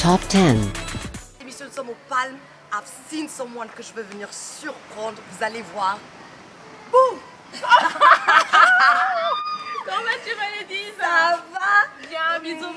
Top 10. Émission, nous sommes au Palm. I've seen someone que je veux venir surprendre. Vous allez voir. Bouh! Comment tu me le dis Ça va? Viens, un bisou.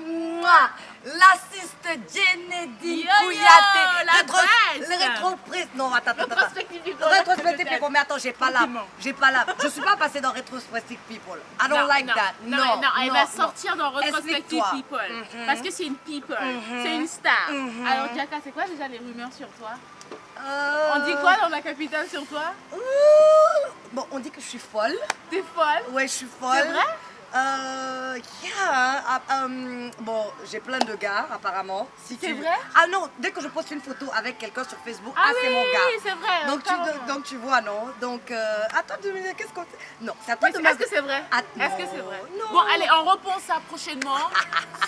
Mouah. L'assiste Jenedy Yo, Kouyaté. la best. Le rétro-prise. Non, attends. Rétrospective People. Rétrospective People. Mais attends, j'ai pas là. Tranquillement. Je suis pas passée dans Rétrospective People. I don't like that. Non, elle va sortir dans Retrospective Explique-toi. People. Parce que c'est une people. C'est une star. Alors, Diaka, c'est quoi déjà les rumeurs sur toi? On dit quoi dans la capitale sur toi? Bon, on dit que je suis folle. T'es folle? Ouais, je suis folle. C'est vrai? Bon, j'ai plein de gars apparemment. Si C'est tu... vrai? Ah non, dès que je poste une photo avec quelqu'un sur Facebook, Ah c'est oui, mon gars. c'est vrai. Donc tu vois, non? Donc, attends, qu'est-ce qu'on... Non, c'est à toi de Est-ce que c'est vrai? Ah, Est-ce que non, c'est vrai? non. Bon, allez, on reprend ça prochainement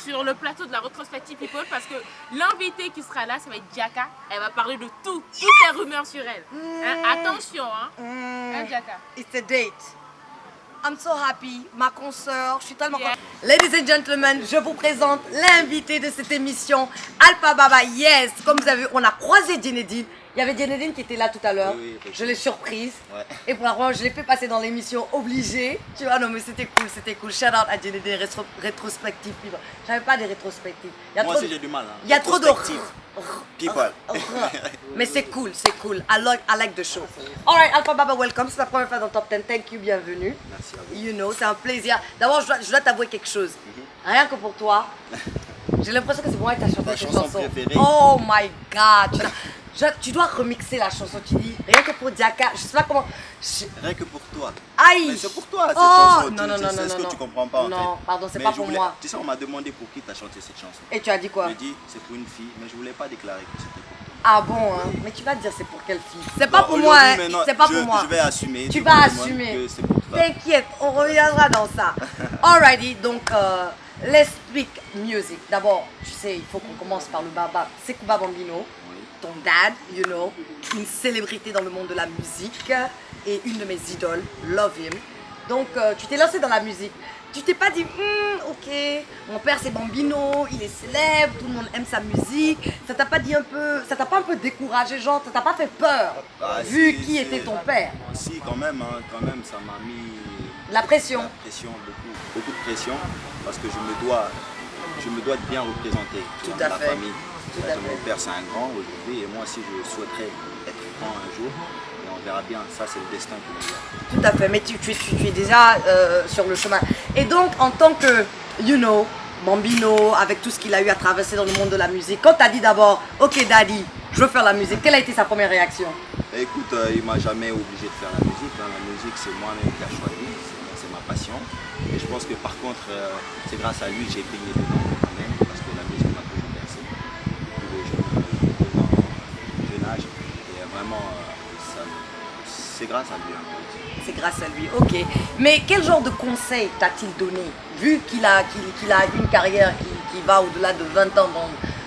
sur le plateau de la Retrospective People parce que l'invité qui sera là, ça va être Diaka. Elle va parler de tout, toutes les rumeurs sur elle. Hein, attention, hein? Hein, Diaka? It's a date. I'm so happy, ma consoeur, je suis tellement Yeah. contente. Ladies and gentlemen, je vous présente l'invité de cette émission, Alpha Baba. Yes, comme vous avez vu, on a croisé Jenedy. Il y avait Jenedy qui était là tout à l'heure. Oui, je l'ai surprise. Ouais. Et pour la fois, je l'ai fait passer dans l'émission obligée. Tu vois, non mais c'était cool. Shout out à Jenedy, rétrospective. J'avais pas des rétrospectives. Il y a Moi trop aussi de- j'ai du mal. Hein. Il y a trop de... Rétrospective. People. Mais c'est cool. I like the show. Alright, Alpha Baba, welcome. C'est la première fois dans Top 10. Thank you, bienvenue. Merci à vous. You know, c'est un plaisir. D'abord, je dois t'avouer quelque chose. Rien que pour toi, j'ai l'impression que c'est moi qui t'as chanté Ta cette chanson chanson. préférée. Oh my God. Tu dois remixer la chanson. Tu dis rien que pour Diaka. Je sais pas comment. Rien que pour toi. Aïe. Mais c'est pour toi cette Oh, chanson. non, C'est ce que tu comprends pas en non, fait. pardon, c'est Mais pas je pour voulais- moi. Tu sais, on m'a demandé pour qui tu as chanté cette chanson. Et tu as dit quoi? J'ai dit c'est pour une fille, mais je voulais pas déclarer que c'était pour toi. Ah bon, hein? Mais tu vas te dire c'est pour quelle fille? C'est pas Bon, pour moi, hein? aujourd'hui, maintenant, C'est pas pour moi. Je vais assumer. Tu devant vas tout le monde assumer. que c'est pour toi. T'inquiète, on reviendra dans ça. Alrighty, donc let's speak music. D'abord, tu sais, il faut qu'on commence par le baba. C'est Kuba Bambino, Oui. ton dad, you know, une célébrité dans le monde de la musique et une de mes idoles, love him. Donc tu t'es lancé dans la musique. Tu t'es pas dit, ok, mon père c'est Bambino, il est célèbre, tout le monde aime sa musique. Ça t'a pas dit un peu, ça t'a pas un peu découragé, genre, ça t'a pas fait peur, Ah, vu si, qui si. était ton père? Si, quand même, ça m'a mis La pression. La pression, beaucoup de pression, parce que je me dois de bien représenter tu Tout vois, à la fait. famille. Tout à Mon fait. père c'est un grand aujourd'hui et moi aussi je souhaiterais être grand un jour. Et on verra bien, ça c'est le destin qui nous vient. Tout à fait, mais tu es déjà sur le chemin. Et donc, en tant que, you know, Bambino, avec tout ce qu'il a eu à traverser dans le monde de la musique, quand tu as dit d'abord, ok daddy, je veux faire la musique, quelle a été sa première réaction? Et écoute, il m'a jamais obligé de faire la musique. Hein. La musique c'est moi-même qui a choisi, c'est ma passion. Et je pense que par contre, c'est grâce à lui que j'ai baigné dedans quand même, parce que la musique m'a toujours bercé. Depuis le jeune âge. Et vraiment, c'est grâce à lui. Hein. C'est grâce à lui, ok. Mais quel genre de conseils t'a-t-il donné? Vu qu'il a une carrière qui va au-delà de 20 ans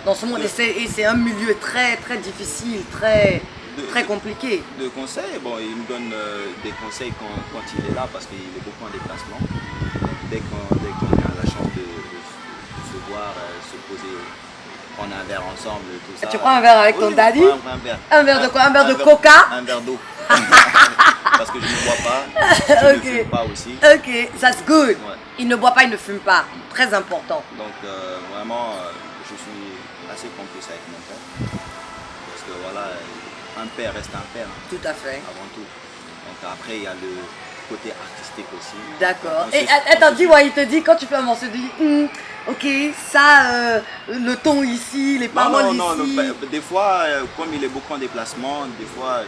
dans ce monde, et c'est un milieu très très difficile, très compliqué. De conseils, bon, il me donne des conseils quand il est là, parce qu'il est beaucoup en déplacement. Dès qu'on a la chance de se voir, se poser, prendre un verre ensemble, tout ça. Tu prends un verre avec ton Oui, daddy? je prends un verre. Un verre de quoi? Un verre de coca? Un verre d'eau. Parce que je ne bois pas, je ne Ok. fume pas aussi. Ok, that's good. Ouais. Il ne boit pas, il ne fume pas. Très important. Donc vraiment, je suis assez complice avec mon père. Parce que voilà, un père reste un père, hein, Tout à fait. avant tout. Donc après, il y a le côté artistique aussi. D'accord. On Et se- attends, dis-moi, il te dit quand tu fais un morceau, il te dit, ok, ça, le ton ici, les paroles non, ici. des fois, comme il est beaucoup en déplacement, des fois,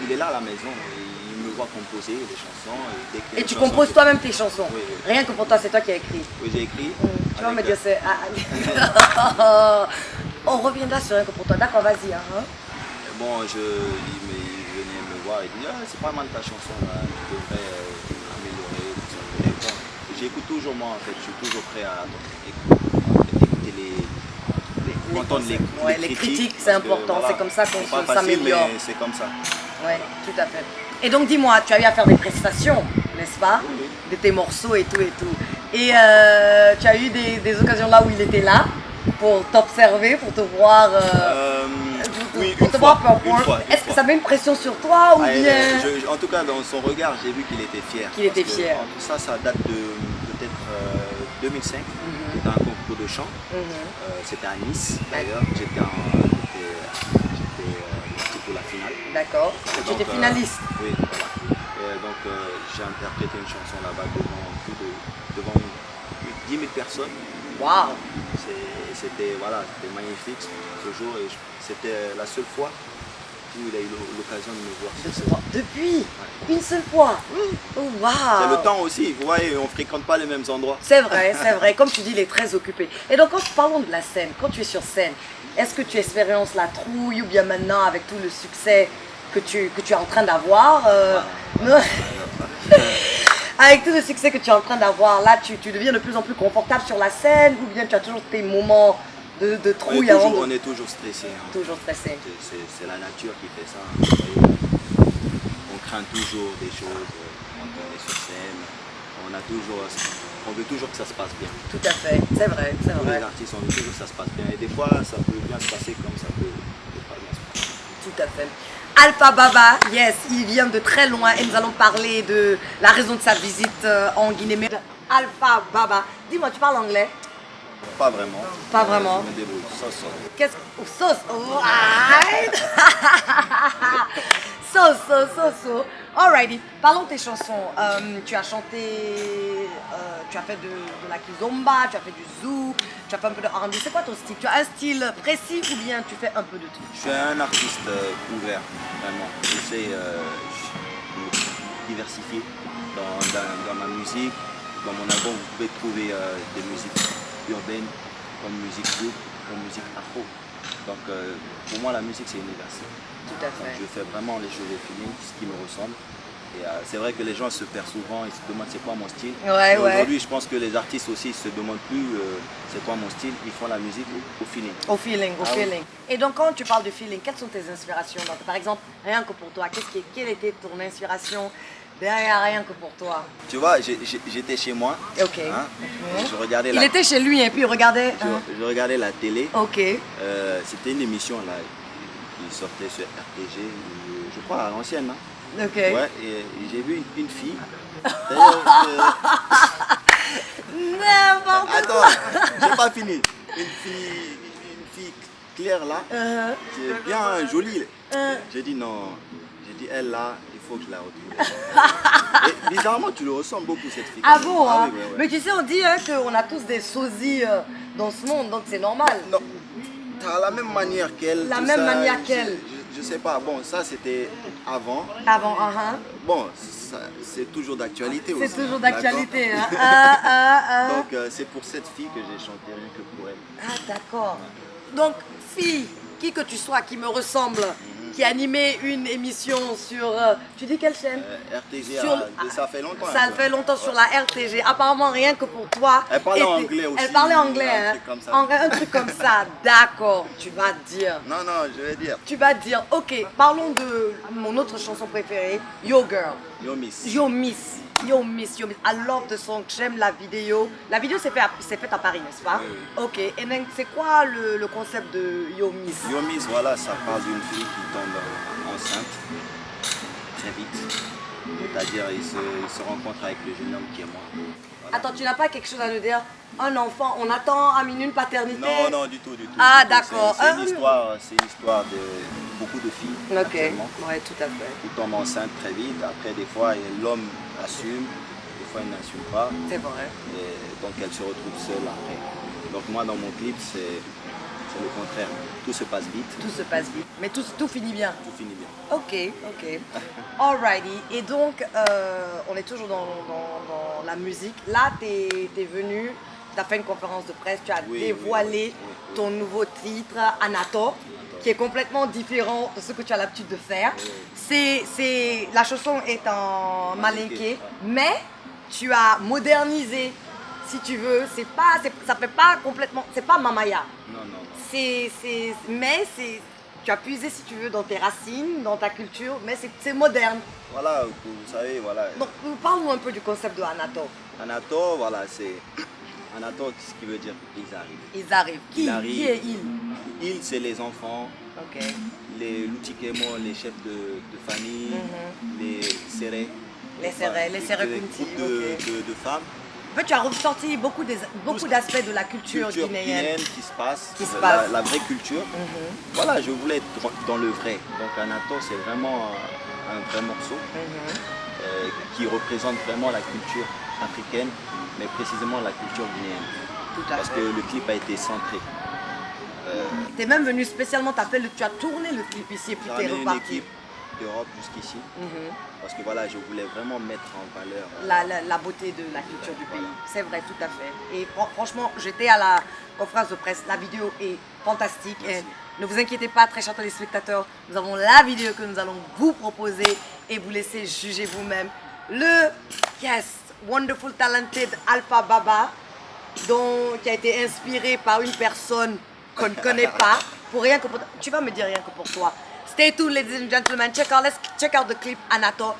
il est là à la maison. Et il me voit composer des chansons. Et, dès qu'il y a Et une tu chanson composes que- toi-même tes chansons. Oui, oui. Rien que pour toi, c'est toi qui as écrit. Oui, j'ai écrit. Tu vas me avec, dire, c'est. On reviendra sur rien que pour toi. D'accord, vas-y. Hein. Bon, il venait me voir et dit ah, c'est pas mal ta chanson là, tu devrais améliorer tout ça. Mais bon, j'écoute toujours moi en fait, je suis toujours prêt à écouter entendre les critiques, c'est parce que, important, voilà, c'est comme ça qu'on c'est pas facile, s'améliore. mais c'est comme ça. Oui, tout à fait. Et donc dis-moi, tu as eu à faire des prestations, n'est-ce pas? Oui, oui. De tes morceaux et tout et tout. Et tu as eu des occasions là où il était là? pour t'observer, pour te voir, Oui, pour une te fois, voir performer. une fois, une Est-ce que fois. ça met une pression sur toi ou Ah, bien en tout cas, dans son regard, j'ai vu qu'il était fier. Qu'il était Parce que, fier. ça date de peut-être 2005. C'était un concours de chant. C'était à Nice d'ailleurs. J'étais parti pour la finale. D'accord. Et Tu donc, étais finaliste. Oui, voilà. Et donc j'ai interprété une chanson là-bas devant 10 000 personnes. Waouh. C'était magnifique ce jour et c'était la seule fois où il a eu l'occasion de me voir sur scène. Depuis une seule fois. Oh, waouh. C'est le temps aussi, vous voyez, on ne fréquente pas les mêmes endroits. C'est vrai, c'est vrai. Comme tu dis, il est très occupé. Et donc, parlons de la scène. Quand tu es sur scène, est-ce que tu expériences la trouille ou bien maintenant, avec tout le succès que tu es en train d'avoir, non avec tout le succès que tu es en train d'avoir, là, tu deviens de plus en plus confortable sur la scène ou bien tu as toujours tes moments de trouille On est toujours stressé. Hein. Toujours stressé. C'est la nature qui fait ça. Vous voyez. On craint toujours des choses quand on est sur scène. On veut toujours que ça se passe bien. Tout à fait, c'est vrai, c'est Tous vrai. les artistes, on veut toujours que ça se passe bien. Et des fois, ça peut bien se passer comme ça peut pas bien se passer. Tout à fait. Alpha Baba, yes, il vient de très loin et nous allons parler de la raison de sa visite en Guinée. Mais Alpha Baba, dis-moi, tu parles anglais? Pas vraiment. Pas vraiment. Je me débrouille. Ça. Qu'est-ce que... Oh, sauce, right. Sauce. Alrighty, parlons de tes chansons. Tu as chanté, tu as fait de la kizomba, tu as fait du zouk, tu as fait un peu de R&B. C'est quoi ton style? Tu as un style précis ou bien tu fais un peu de tout? Je suis un artiste ouvert, vraiment. J'essaie de me diversifier dans ma musique. Dans mon album, vous pouvez trouver des musiques urbaines, comme musique zouk, comme musique afro. Donc pour moi, la musique, c'est universel. Tout à fait. Donc, je fais vraiment les choses au feeling, ce qui me ressemble. Et c'est vrai que les gens se perdent souvent, ils se demandent c'est quoi mon style. Ouais, ouais. Aujourd'hui, je pense que les artistes aussi ne se demandent plus c'est quoi mon style, ils font la musique au feeling. Au feeling, au Ah oui. feeling. Et donc quand tu parles de feeling, quelles sont tes inspirations? Donc, par exemple, rien que pour toi, quelle était ton inspiration derrière rien que pour toi? Tu vois, j'étais chez moi, Ok. hein, Mhm. je regardais Il était chez lui et puis il regardait. je regardais la télé. Ok. C'était une émission là qui sortait sur RTG, je crois à l'ancienne. Hein. Ok. Ouais, et j'ai vu une fille. D'ailleurs, N'importe quoi. attends, j'ai pas fini. Une fille claire là, qui est bien jolie. J'ai dit non, elle là, il faut que je la retrouve. Et bizarrement, tu le ressembles beaucoup cette fille. Ah bon, hein? oui, ouais. Mais tu sais, on dit qu'on a tous des sosies dans ce monde, donc c'est normal. Non, t'as la même manière qu'elle. La tout même ça, manière qu'elle. Je sais pas, bon, ça c'était avant. Avant, Bon, c'est toujours d'actualité aussi. C'est toujours d'accord. d'actualité. Donc c'est pour cette fille que j'ai chanté rien que pour elle. Ah, d'accord. Donc, fille, qui que tu sois, qui me ressemble, qui animait une émission sur... tu dis quelle chaîne? RTG, Sur- ça fait longtemps. Ça fait longtemps sur la RTG. Apparemment, rien que pour toi. Elle parlait était- anglais aussi. Elle parlait anglais, Un hein? truc comme ça. Un truc comme ça. D'accord, tu vas dire. Non, je vais dire. Tu vas dire, ok, parlons de mon autre chanson préférée, Yo Girl. Yo Miss. Yo Miss. Yo Miss. I love the song. J'aime la vidéo. La vidéo s'est faite à Paris, n'est-ce pas? Oui, Ok. Et donc, c'est quoi le concept de Yo Miss? Yo Miss, voilà, ça parle d'une fille qui tombe enceinte très vite. C'est-à-dire, il se rencontre avec le jeune homme qui est moi. Voilà. Attends, tu n'as pas quelque chose à nous dire? Un enfant, on attend à une paternité? Non, du tout. Ah, Du tout. d'accord. C'est une histoire de beaucoup de filles. Ok. actuellement, Ouais, tout à fait. qui tombent enceintes très vite. Après, des fois, l'homme assume, des fois, il n'assume pas. C'est vrai. Et donc, elle se retrouve seule après. Donc, moi, dans mon clip, c'est le contraire. Tout se passe vite, Tout se passe vite. Mais tout finit bien. tout finit bien. Ok. Alrighty. Et donc, on est toujours dans la musique. Là, tu es venu, tu as fait une conférence de presse, tu as Oui, dévoilé oui. ton nouveau titre, Anato, qui est complètement différent de ce que tu as l'habitude de faire. La chanson est en malinké, mais tu as modernisé, si tu veux. Ça fait pas complètement, c'est pas Mamaya. Non. Mais tu as puisé, si tu veux, dans tes racines, dans ta culture, mais c'est moderne. Voilà, vous savez, voilà. Donc, parle-nous un peu du concept de Anato. Anato, voilà, Anato, ce qui veut dire ils arrivent. Ils arrivent. Qui est il? Ils, c'est les enfants, Ok. les Lutikemo, les chefs de famille, les serrés. Les serrés, les serrés des Kunti, groupes ok. de femmes. En fait, tu as ressorti beaucoup d'aspects de la culture guinéenne. Qui se passe, Qui se passe. La vraie culture. Voilà, je voulais être dans le vrai. Donc Anato, c'est vraiment un vrai morceau qui représente vraiment la culture africaine, mais précisément la culture guinéenne. Tout à Parce fait. que le clip a été centré. Tu es même venu spécialement, tu as tourné le clip ici et puis J'ai tu es ramené une reparti. équipe d'Europe jusqu'ici. Parce que voilà, je voulais vraiment mettre en valeur La beauté de la culture du pays. C'est vrai, tout à fait. Et franchement, j'étais à la conférence de presse. La vidéo est fantastique. Et ne vous inquiétez pas, très chers téléspectateurs. Nous avons la vidéo que nous allons vous proposer et vous laisser juger vous-même. Le wonderful talented Alpha Baba, qui a été inspiré par une personne qu'on ne connaît pas. Pour rien que pour... Tu vas me dire rien que pour toi. Stay tuned, ladies and gentlemen. Let's check out the clip Anato.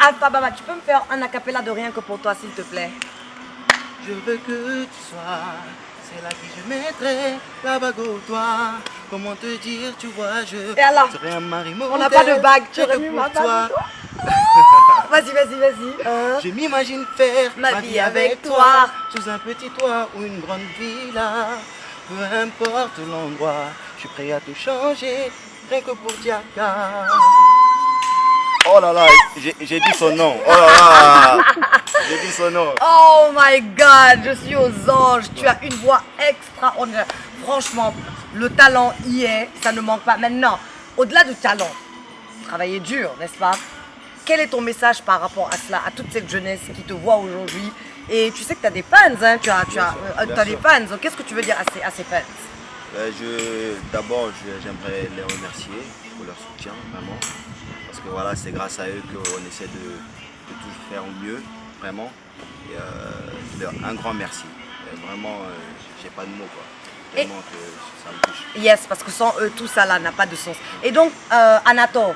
Alpha Baba, tu peux me faire un acapella de rien que pour toi, s'il te plaît? Je veux que tu sois celle à qui je mettrai la bague au doigt. Comment te dire, tu vois, je Et alors, serai un mari on n'a pas de bague, tu rien aurais que mis pour ma bague toi. au doigt. Vas-y. Hein? Je m'imagine faire Ma vie avec toi. sous un petit toit ou une grande villa. Peu importe l'endroit, je suis prêt à tout changer, rien que pour Diaka. Oh là là, j'ai dit son nom. Oh là là, j'ai dit son nom. Oh my God, je suis aux anges. Tu as une voix extraordinaire. Franchement, le talent y est, ça ne manque pas. Maintenant, au-delà du talent, travailler dur, n'est-ce pas? Quel est ton message par rapport à cela, à toute cette jeunesse qui te voit aujourd'hui? Et tu sais que tu as des fans, hein? Tu as des fans. Qu'est-ce que tu veux dire à ces fans? D'abord, j'aimerais les remercier pour leur soutien, vraiment. Parce que voilà, c'est grâce à eux qu'on essaie de tout faire au mieux, vraiment. Et, un grand merci. Et vraiment, j'ai pas de mots, quoi. Tellement que ça me touche. Yes, parce que sans eux, tout ça là n'a pas de sens. Et donc, Anato,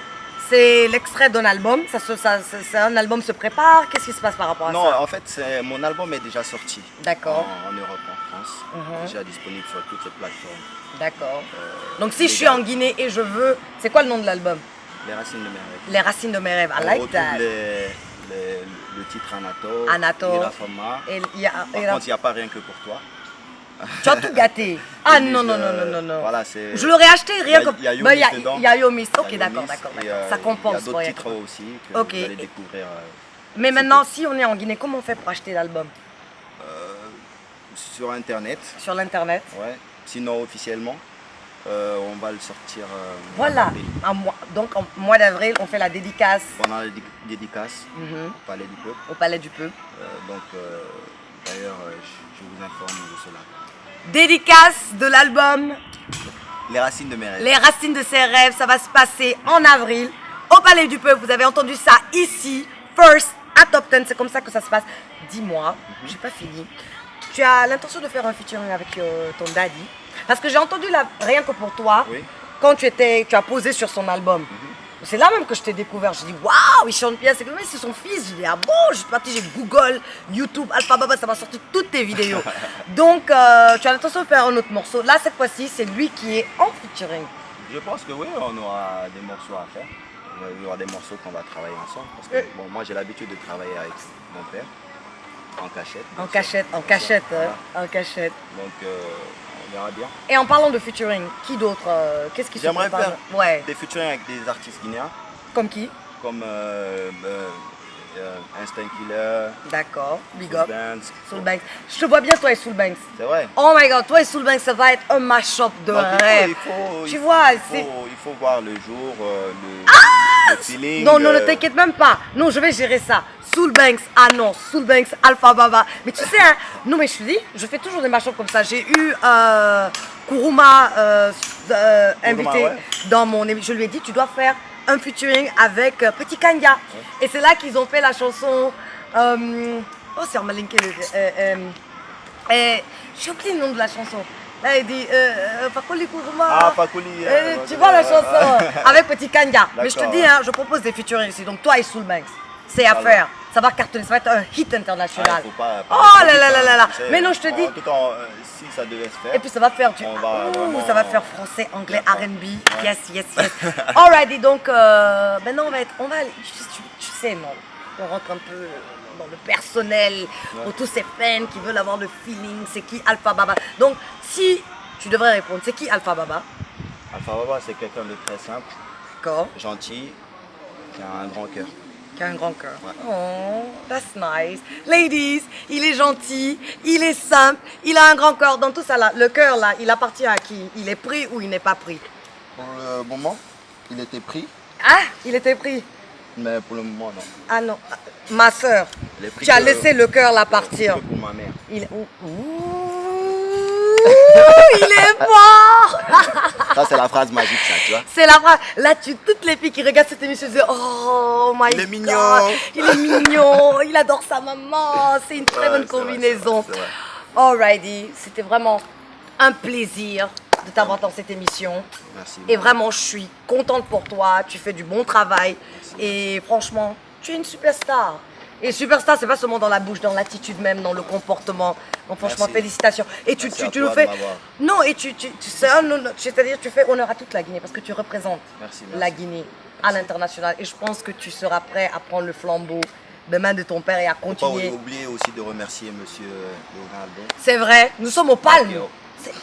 c'est l'extrait d'un album. C'est un album se prépare. Qu'est-ce qui se passe par rapport à Non, ça? en fait, mon album est déjà sorti. D'accord. En Europe, en France. Déjà disponible sur toutes les plateformes. D'accord. Donc si je suis en Guinée et je veux, c'est quoi le nom de l'album? Les racines de mes rêves. Les racines de mes rêves. I On like retrouve that. le titre Anato, Anato. Ira Fama. Et il y a, Par contre, il n'y a pas rien que pour toi. Tu as tout gâté. Ah Le non, Miss, non, non, non, non, non. Voilà, c'est. Je l'aurais acheté rien que. Il y a Yo Bah, Miss dedans. il y a Yo Miss. Il Ok, y a Yo d'accord, Miss, d'accord, et, d'accord. Ça compense. Il y a d'autres ouais, titres aussi que Ok. vous allez découvrir. Mais maintenant, si on est en Guinée, comment on fait pour acheter l'album? Sur internet, Sur l'internet. ouais. Sinon officiellement, on va le sortir Voilà. en avril. Donc, en mois d'avril, on fait la dédicace Pendant la dédicace Mhm. au Palais du Peuple. au Palais du Peuple. D'ailleurs, je vous informe de cela. Dédicace de l'album Les racines de mes rêves. Les Racines de ses rêves, ça va se passer en avril au Palais du Peuple. Vous avez entendu ça ici, first, à Top 10. C'est comme ça que ça se passe. Dis-moi, j'ai pas fini. Tu as l'intention de faire un featuring avec ton daddy? Parce que j'ai entendu là, rien que pour toi, Oui. quand tu as posé sur son album. C'est là même que je t'ai découvert. J'ai dit waouh, il chante bien. C'est comme c'est son fils. J'ai dit ah bon, je suis partie, j'ai Google, YouTube, Alpha Baba, ça m'a sorti toutes tes vidéos. Donc tu as l'intention de faire un autre morceau. Là cette fois-ci, c'est lui qui est en featuring. Je pense que oui, on aura des morceaux à faire. Il y aura des morceaux qu'on va travailler ensemble. Parce que bon, moi j'ai l'habitude de travailler avec mon père en cachette. En bien sûr. cachette, en Bien sûr, cachette, voilà. en cachette. Donc on verra bien. Et en parlant de featuring, qui d'autre qu'est-ce qui se J'aimerais prépare? faire Ouais. des featuring avec des artistes guinéens Comme qui? comme Instinct Killer, D'accord. Big Soul up. Banks. Soul Banks. Je te vois bien toi et Soul Banks. C'est vrai. Oh my god, toi et Soul Banks, ça va être un mash-up de Donc, rêve. Tu vois, c'est. il faut voir le jour, le feeling. Non, non, ne t'inquiète même pas. Non, je vais gérer ça. Soul Banks, ah non, Soul Banks, Alpha Baba. Mais tu sais, hein, non, mais je te dis, je fais toujours des mashups comme ça. J'ai eu Kuruma invité ouais. dans mon émission. Je lui ai dit, tu dois faire un featuring avec Petit Kanga. Et c'est là qu'ils ont fait la chanson. Oh, c'est en malinqué. J'ai oublié le nom de la chanson. Là, il dit Fakoli Kuruma. Ah, Fakoli. Tu vois la chanson avec Petit Kanga. Mais je te D'accord. dis, hein, je propose des featuring ici. Donc toi et Soul Banks, c'est à Ça faire. Ça va cartonner, ça va être un hit international. Faut pas Oh là là là là là. tu sais, Mais non, je te dis. En tout cas, si ça devait se faire. Et puis ça va faire du. On va Ouh, vraiment- ça va faire français, anglais, D'accord. R&B. Yes, yes, yes. Alrighty, donc maintenant on va aller. Tu sais, non. On rentre un peu dans le personnel pour tous ces fans qui veulent avoir le feeling. C'est qui Alpha Baba? Donc si tu devrais répondre, c'est qui Alpha Baba? Alpha Baba, c'est quelqu'un de très simple, D'accord. gentil, qui a un grand cœur. Qui a un grand cœur. Ouais. Oh, that's nice. Ladies, il est gentil, il est simple, il a un grand cœur. Dans tout ça là, le cœur là, il appartient à qui? Il est pris ou il n'est pas pris? Pour le moment, il était pris, Ah, il était pris. mais pour le moment, non. Ah non, ma soeur, Il est pris tu as que- laissé le cœur là partir. que pour ma mère. Il... Ouh, il est fort. Ça, c'est la phrase magique, ça, tu vois. C'est la phrase. Là, toutes les filles qui regardent cette émission disent oh my Il est God, mignon. il est mignon, il adore sa maman. C'est une très Ouais, bonne c'est vrai, combinaison. c'est vrai. Alrighty, c'était vraiment un plaisir de t'avoir dans cette émission. Merci. Et vraiment, je suis contente pour toi. Tu fais du bon travail. Et franchement, tu es une superstar. Et superstar, c'est pas seulement dans la bouche, dans l'attitude même, dans le comportement. Donc franchement, Merci. félicitations. Et tu Merci à le toi de fais. m'avoir. Non, et c'est un honneur. C'est-à-dire, tu fais honneur à toute la Guinée parce que tu représentes Merci, la merci. Guinée à l'international. Et je pense que tu seras prêt à prendre le flambeau de main de ton père et à Faut pas continuer. oublier aussi de remercier monsieur Leonardo. C'est vrai, nous sommes au Palme. Ok, C'est-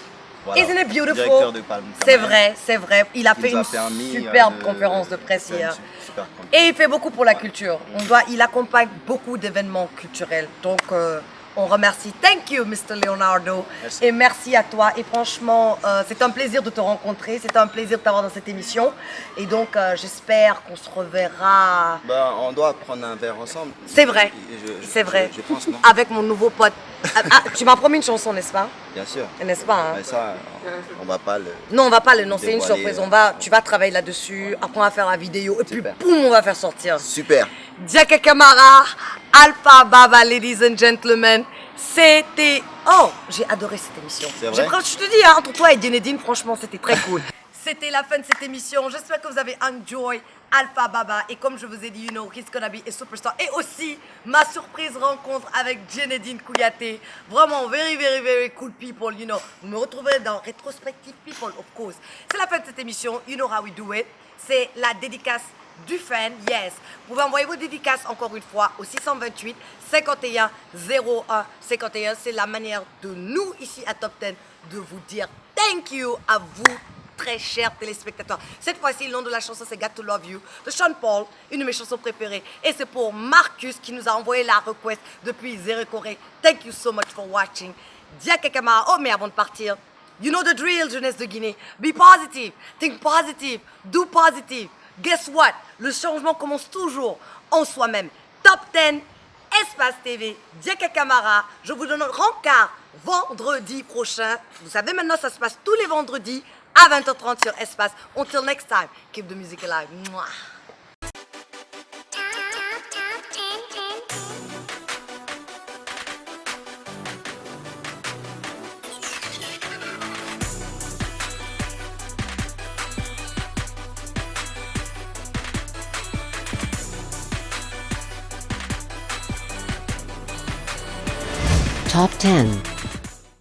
Voilà. Isn't it beautiful? Directeur de Palme. C'est vrai, c'est vrai. Il a Qui fait nous a une permis, superbe conférence de presse faire une hier. super conférence. Et il fait beaucoup pour la culture. Il accompagne beaucoup d'événements culturels. Donc, on remercie. Thank you, Mr. Leonardo. Merci. Et merci à toi. Et franchement, c'est un plaisir de te rencontrer. C'est un plaisir de t'avoir dans cette émission. Et donc, j'espère qu'on se reverra. Ben, on doit prendre un verre ensemble. C'est vrai. C'est vrai. Je pense, non? Avec mon nouveau pote. Tu m'as promis une chanson, n'est-ce pas? Bien sûr. N'est-ce pas, hein? Mais ça, on va pas le... Non, on va pas le non, c'est une Dévoiler, surprise. Tu vas travailler là-dessus. Après, on va faire la vidéo. Et puis, Super. boum, on va faire sortir. Super. Diaka Kamara, Alpha Baba, ladies and gentlemen. C'était. Oh, j'ai adoré cette émission. C'est vrai? Je te dis, hein, entre toi et Djenedine, franchement, c'était très cool. C'était la fin de cette émission. J'espère que vous avez enjoy Alpha Baba. Et comme je vous ai dit, you know, he's gonna be a superstar. Et aussi, ma surprise rencontre avec Djenedine Kouyaté. Vraiment, very, very, very cool people, you know. Vous me retrouverez dans Retrospective People, of course. C'est la fin de cette émission. You know how we do it. C'est la dédicace du fan, yes. Vous pouvez envoyer vos dédicaces encore une fois au 628 51 01 51. C'est la manière de nous ici à Top 10 de vous dire thank you à vous, très chers téléspectateurs. Cette fois-ci, le nom de la chanson, c'est Got to Love You de Sean Paul, une de mes chansons préférées. Et c'est pour Marcus qui nous a envoyé la request depuis Zéré Corée. Thank you so much for watching. Diaka Kamara. Oh, mais avant de partir, you know the drill, jeunesse de Guinée. Be positive, think positive, do positive. Guess what? Le changement commence toujours en soi-même. Top 10, Espace TV, Diaka Kamara. Je vous donne rencard vendredi prochain. Vous savez maintenant, ça se passe tous les vendredis à 20h30 sur Espace. Until next time, keep the music alive. Mouah. Top 10.